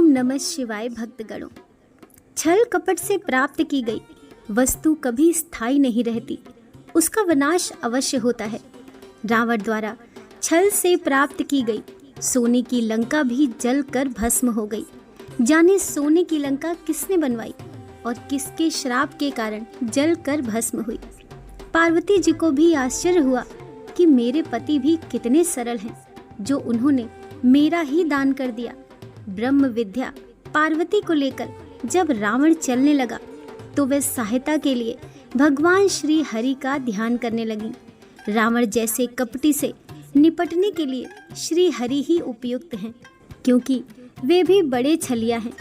नमः शिवाय भक्तगणों। छल कपट से प्राप्त की गई वस्तु कभी स्थायी नहीं रहती, उसका विनाश अवश्य होता है। रावण द्वारा छल से प्राप्त की गई सोने की लंका भी जलकर भस्म हो गई। जाने सोने की लंका किसने बनवाई और किसके श्राप के कारण जलकर भस्म हुई। पार्वती जी को भी आश्चर्य हुआ कि मेरे पति भी कितने सरल हैं, जो उन्होंने मेरा ही दान कर दिया। ब्रह्म विद्या पार्वती को लेकर जब रावण चलने लगा तो वे सहायता के लिए भगवान श्री हरि का ध्यान करने लगी। रावण जैसे कपटी से निपटने के लिए श्री हरि ही उपयुक्त हैं, क्योंकि वे भी बड़े छलिया हैं।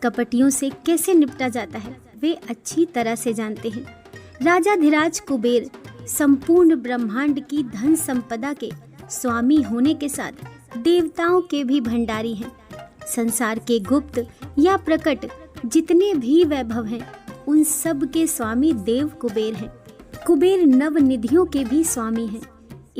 कपटियों से कैसे निपटा जाता है वे अच्छी तरह से जानते हैं। राजाधिराज कुबेर संपूर्ण ब्रह्मांड की धन संपदा के स्वामी होने के साथ देवताओं के भी भंडारी हैं। संसार के गुप्त या प्रकट जितने भी वैभव हैं, उन सब के स्वामी देव कुबेर हैं। कुबेर नव निधियों के भी स्वामी हैं।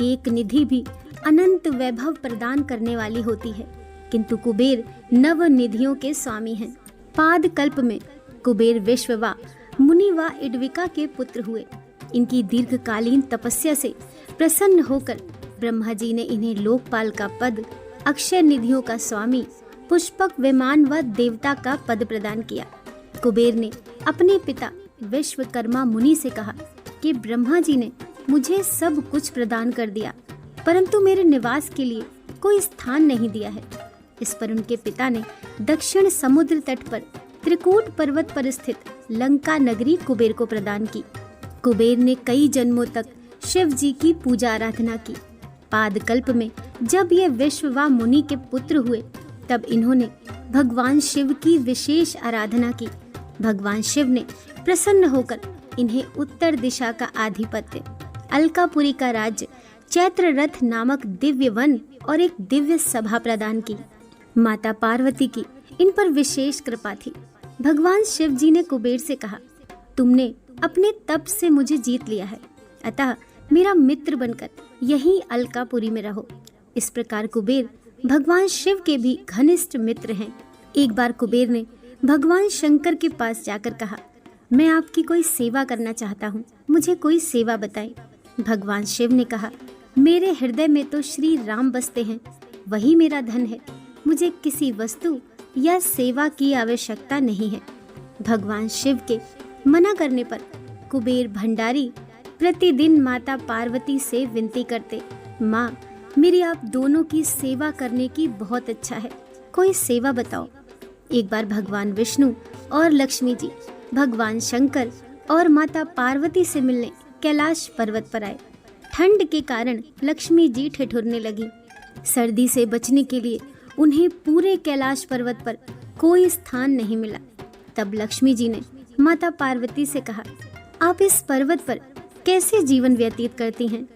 एक निधि भी अनंत वैभव प्रदान करने वाली होती है, किंतु कुबेर नव निधियों के स्वामी हैं। पाद कल्प में कुबेर विश्ववा मुनि व इडविका के पुत्र हुए। इनकी दीर्घकालीन तपस्या से प्रसन्न होकर ब्रह्मा जी ने इन्हें लोकपाल का पद, अक्षय निधियों का स्वामी, पुष्पक विमान व देवता का पद प्रदान किया। कुबेर ने अपने पिता विश्वकर्मा मुनि से कहा कि ब्रह्मा जी ने मुझे सब कुछ प्रदान कर दिया, परंतु मेरे निवास के लिए कोई स्थान नहीं दिया है। इस पर उनके पिता ने दक्षिण समुद्र तट पर त्रिकूट पर्वत पर स्थित लंका नगरी कुबेर को प्रदान की। कुबेर ने कई जन्मों तक शिव जी की पूजा आराधना की। पादकल्प में जब ये विश्ववा मुनि के पुत्र हुए, तब इन्होंने भगवान शिव की विशेष आराधना की। भगवान शिव ने प्रसन्न होकर इन्हें उत्तर दिशा का आधिपत्य, अलकापुरी का राज्य, चैत्र रथ नामक दिव्य वन और एक दिव्य सभा प्रदान की। माता पार्वती की इन पर विशेष कृपा थी। भगवान शिव जी ने कुबेर से कहा, तुमने अपने तप से मुझे जीत लिया है, अतः मेरा मित्र बनकर यहीं अलकापुरी में रहो। इस प्रकार कुबेर भगवान शिव के भी घनिष्ठ मित्र हैं। एक बार कुबेर ने भगवान शंकर के पास जाकर कहा, मैं आपकी कोई सेवा करना चाहता हूँ, मुझे कोई सेवा बताएं। भगवान शिव ने कहा, मेरे हृदय में तो श्री राम बसते हैं, वही मेरा धन है, मुझे किसी वस्तु या सेवा की आवश्यकता नहीं है। भगवान शिव के मना करने पर कुबेर भंडारी प्रतिदिन माता पार्वती से विनती करते, माँ मेरी आप दोनों की सेवा करने की बहुत इच्छा है, कोई सेवा बताओ। एक बार भगवान विष्णु और लक्ष्मी जी भगवान शंकर और माता पार्वती से मिलने कैलाश पर्वत पर आए। ठंड के कारण लक्ष्मी जी ठिठुरने लगी। सर्दी से बचने के लिए उन्हें पूरे कैलाश पर्वत पर कोई स्थान नहीं मिला। तब लक्ष्मी जी ने माता पार्वती से कहा, आप इस पर्वत पर कैसे जीवन व्यतीत करती हैं?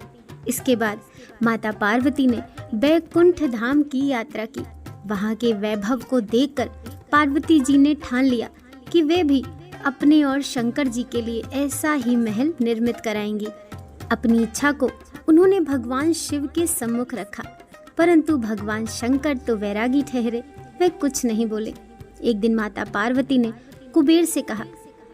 इसके बाद माता पार्वती ने बैकुंठ धाम की यात्रा की। वहां के वैभव को देखकर पार्वती जी ने ठान लिया कि वे भी अपने और शंकर जी के लिए ऐसा ही महल निर्मित कराएंगी। अपनी इच्छा को उन्होंने भगवान शिव के सम्मुख रखा, परंतु भगवान शंकर तो वैरागी ठहरे, वे कुछ नहीं बोले। एक दिन माता पार्वती ने कुबेर से कहा,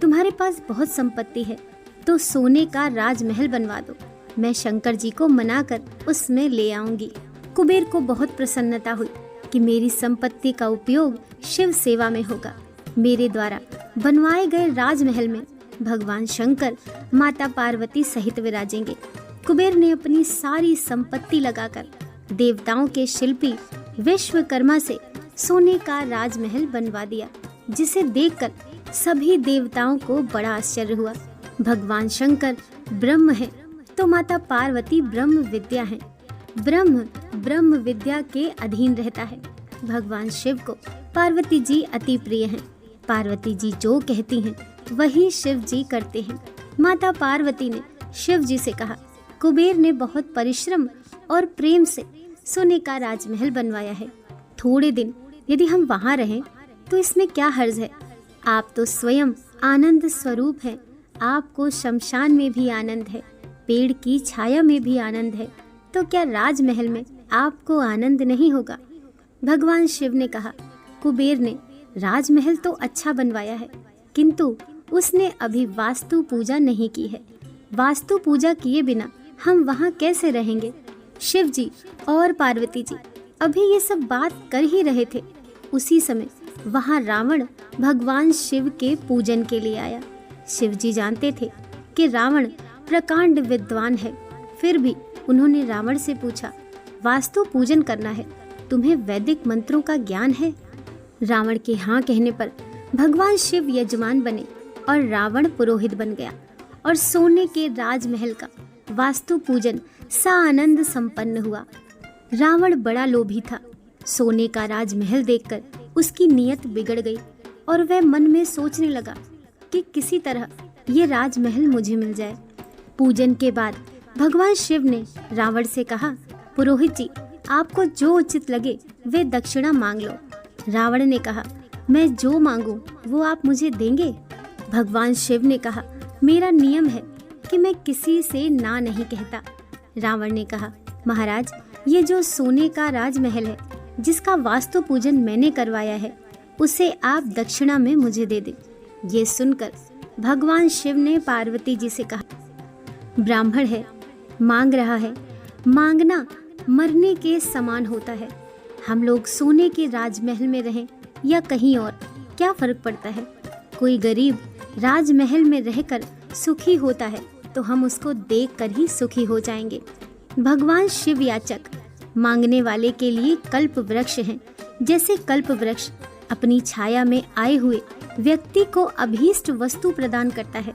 तुम्हारे पास बहुत संपत्ति है, तो सोने का राजमहल बनवा दो, मैं शंकर जी को मनाकर उसमें ले आऊंगी। कुबेर को बहुत प्रसन्नता हुई कि मेरी संपत्ति का उपयोग शिव सेवा में होगा। मेरे द्वारा बनवाए गए राजमहल में भगवान शंकर माता पार्वती सहित विराजेंगे। कुबेर ने अपनी सारी संपत्ति लगाकर देवताओं के शिल्पी विश्वकर्मा से सोने का राजमहल बनवा दिया, जिसे देखकर सभी देवताओं को बड़ा आश्चर्य हुआ। भगवान शंकर ब्रह्म है तो माता पार्वती ब्रह्म विद्या है। ब्रह्म विद्या के अधीन रहता है। भगवान शिव को पार्वती जी अति प्रिय हैं। पार्वती जी जो कहती हैं वही शिव जी करते हैं। माता पार्वती ने शिव जी से कहा, कुबेर ने बहुत परिश्रम और प्रेम से सोने का राजमहल बनवाया है। थोड़े दिन यदि हम वहाँ रहें तो इसमें क्या हर्ज है? आप तो स्वयं आनंद स्वरूप हैं। आपको शमशान में भी आनंद है, पेड़ की छाया में भी आनंद है, तो क्या राजमहल में आपको आनंद नहीं होगा? भगवान शिव ने कहा, कुबेर ने राजमहल तो अच्छा बनवाया है, किंतु उसने अभी वास्तु पूजा नहीं की है। वास्तु पूजा किए बिना हम वहाँ कैसे रहेंगे? शिव जी और पार्वती जी अभी ये सब बात कर ही रहे थे। उसी समय वहाँ रावण भगवान शिव के पूजन के लिए आया। शिव जी जानते थे कि रावण प्रकांड विद्वान है, फिर भी उन्होंने रावण से पूछा, वास्तु पूजन करना है, तुम्हें वैदिक मंत्रों का ज्ञान है? रावण के हाँ कहने पर भगवान शिव यजमान बने और रावण पुरोहित बन गया और सोने के राजमहल का वास्तु पूजन सानंद संपन्न हुआ। रावण बड़ा लोभी था। सोने का राजमहल देखकर उसकी नीयत बिगड़ गई और वह मन में सोचने लगा कि किसी तरह ये राजमहल मुझे मिल जाए। पूजन के बाद भगवान शिव ने रावण से कहा, पुरोहित जी, आपको जो उचित लगे वे दक्षिणा मांग लो। रावण ने कहा, मैं जो मांगूं वो आप मुझे देंगे? भगवान शिव ने कहा, मेरा नियम है कि मैं किसी से ना नहीं कहता। रावण ने कहा, महाराज, ये जो सोने का राजमहल है जिसका वास्तु पूजन मैंने करवाया है, उसे आप दक्षिणा में मुझे दे दें। ये सुनकर भगवान शिव ने पार्वती जी से कहा, ब्राह्मण है, मांग रहा है, मांगना मरने के समान होता है। हम लोग सोने के राजमहल में रहें या कहीं और, क्या फर्क पड़ता है? कोई गरीब राजमहल में रहकर सुखी होता है तो हम उसको देखकर ही सुखी हो जाएंगे। भगवान शिव याचक मांगने वाले के लिए कल्प वृक्ष हैं। जैसे कल्प वृक्ष अपनी छाया में आए हुए व्यक्ति को अभीष्ट वस्तु प्रदान करता है,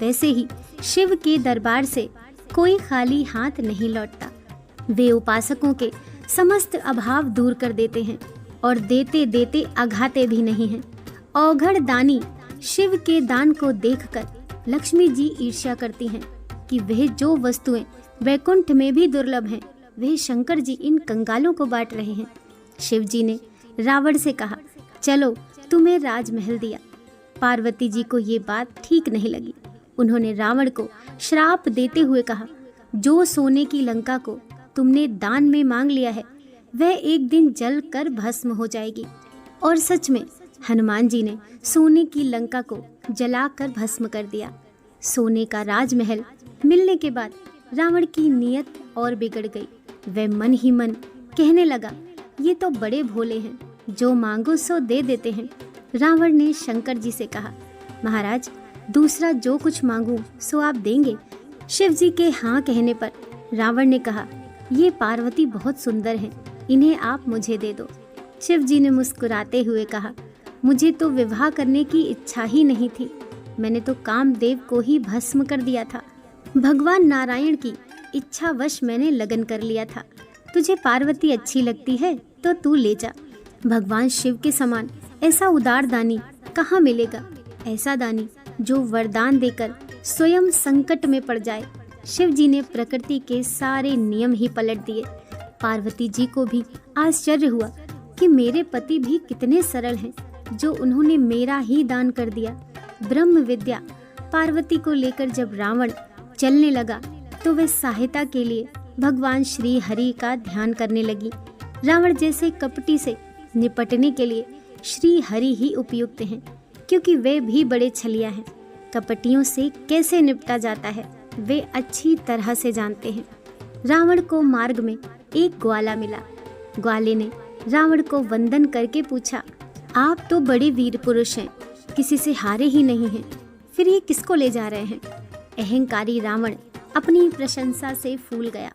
वैसे ही शिव के दरबार से कोई खाली हाथ नहीं लौटता। वे उपासकों के समस्त अभाव दूर कर देते हैं और देते देते अघाते भी नहीं हैं। औघड़ दानी शिव के दान को देखकर लक्ष्मी जी ईर्ष्या करती हैं कि वह जो वस्तुएं वैकुंठ में भी दुर्लभ हैं, वह शंकर जी इन कंगालों को बांट रहे हैं। शिव जी ने रावण से कहा, चलो तुम्हें राजमहल दिया। पार्वती जी को ये बात ठीक नहीं लगी। उन्होंने रावण को श्राप देते हुए कहा, जो सोने की लंका को तुमने दान में मांग लिया है, वह एक दिन जल कर भस्म हो जाएगी। और सच में हनुमान जी ने सोने की लंका को जलाकर भस्म कर दिया। सोने का राजमहल मिलने के बाद रावण की नीयत और बिगड़ गई। वह मन ही मन कहने लगा, ये तो बड़े भोले हैं, जो मांगो सो दे देते हैं। रावण ने शंकर जी से कहा, महाराज, दूसरा जो कुछ मांगूं सो आप देंगे? शिव जी के हाँ कहने पर रावण ने कहा, ये पार्वती बहुत सुंदर हैं, इन्हें आप मुझे दे दो। शिव जी ने मुस्कुराते हुए कहा, मुझे तो विवाह करने की इच्छा ही नहीं थी, मैंने तो कामदेव को ही भस्म कर दिया था। भगवान नारायण की इच्छावश मैंने लगन कर लिया था। तुझे पार्वती अच्छी लगती है तो तू ले जा। भगवान शिव के समान ऐसा उदार दानी कहाँ मिलेगा? ऐसा दानी जो वरदान देकर स्वयं संकट में पड़ जाए। शिव जी ने प्रकृति के सारे नियम ही पलट दिए। पार्वती जी को भी आश्चर्य हुआ कि मेरे पति भी कितने सरल हैं, जो उन्होंने मेरा ही दान कर दिया। ब्रह्म विद्या पार्वती को लेकर जब रावण चलने लगा तो वह सहायता के लिए भगवान श्री हरि का ध्यान करने लगी। रावण जैसे कपटी से निपटने के लिए श्री हरि ही उपयुक्त हैं, क्योंकि वे भी बड़े छलिया हैं। कपटियों से कैसे निपटा जाता है वे अच्छी तरह से जानते हैं। रावण को मार्ग में एक ग्वाला मिला। ग्वाले ने रावण को वंदन करके पूछा, आप तो बड़े वीर पुरुष हैं, किसी से हारे ही नहीं हैं, फिर ये किसको ले जा रहे हैं? अहंकारी रावण अपनी प्रशंसा से फूल गया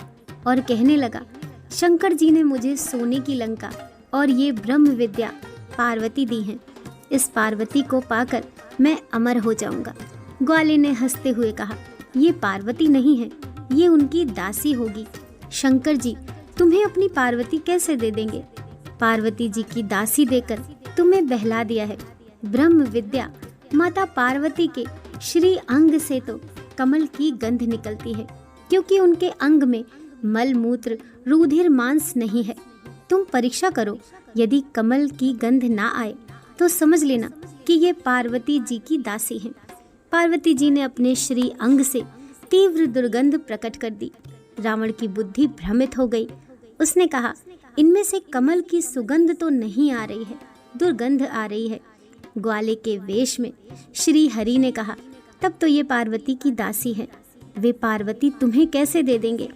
और कहने लगा, शंकर जी ने मुझे सोने की लंका और ये ब्रह्म विद्या पार्वती दी हैं। इस पार्वती को पाकर मैं अमर हो जाऊंगा। ग्वाले ने हंसते हुए कहा, ये पार्वती नहीं है, ये उनकी दासी होगी। शंकर जी तुम्हें अपनी पार्वती कैसे दे देंगे? पार्वती जी की दासी देकर तुम्हें बहला दिया है। ब्रह्म विद्या माता पार्वती के श्री अंग से तो कमल की गंध निकलती है, क्योंकि उनके अंग में मल मूत्र रुधिर मांस नहीं है। तुम परीक्षा करो, यदि कमल की गंध ना आए तो समझ लेना कि ये पार्वती जी की दासी हैं। पार्वती जी ने अपने श्री अंग से तीव्र दुर्गंध प्रकट कर दी। रावण की बुद्धि भ्रमित हो गई। उसने कहा, इनमें से कमल की सुगंध तो नहीं आ रही है, दुर्गंध आ रही है। ग्वाले के वेश में श्री हरि ने कहा, तब तो ये पार्वती की दासी है, वे पार्वती तुम्हें कैसे दे देंगे?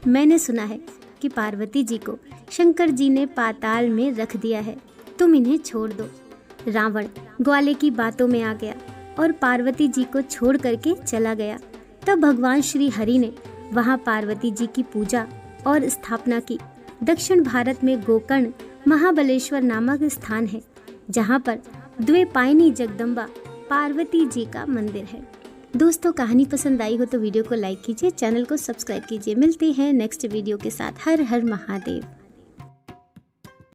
मैंने सुना है कि पार्वती जी को शंकर जी ने पाताल में रख दिया है, तुम इन्हें छोड़ दो। रावण ग्वाले की बातों में आ गया और पार्वती जी को छोड़ करके चला गया। तब भगवान श्री हरि ने वहाँ पार्वती जी की पूजा और स्थापना की। दक्षिण भारत में गोकर्ण महाबलेश्वर नामक स्थान है, जहाँ पर द्वैपायनी जगदम्बा पार्वती जी का मंदिर है। दोस्तों, कहानी पसंद आई हो तो वीडियो को लाइक कीजिए, चैनल को सब्सक्राइब कीजिए। मिलते हैं नेक्स्ट वीडियो के साथ। हर हर महादेव।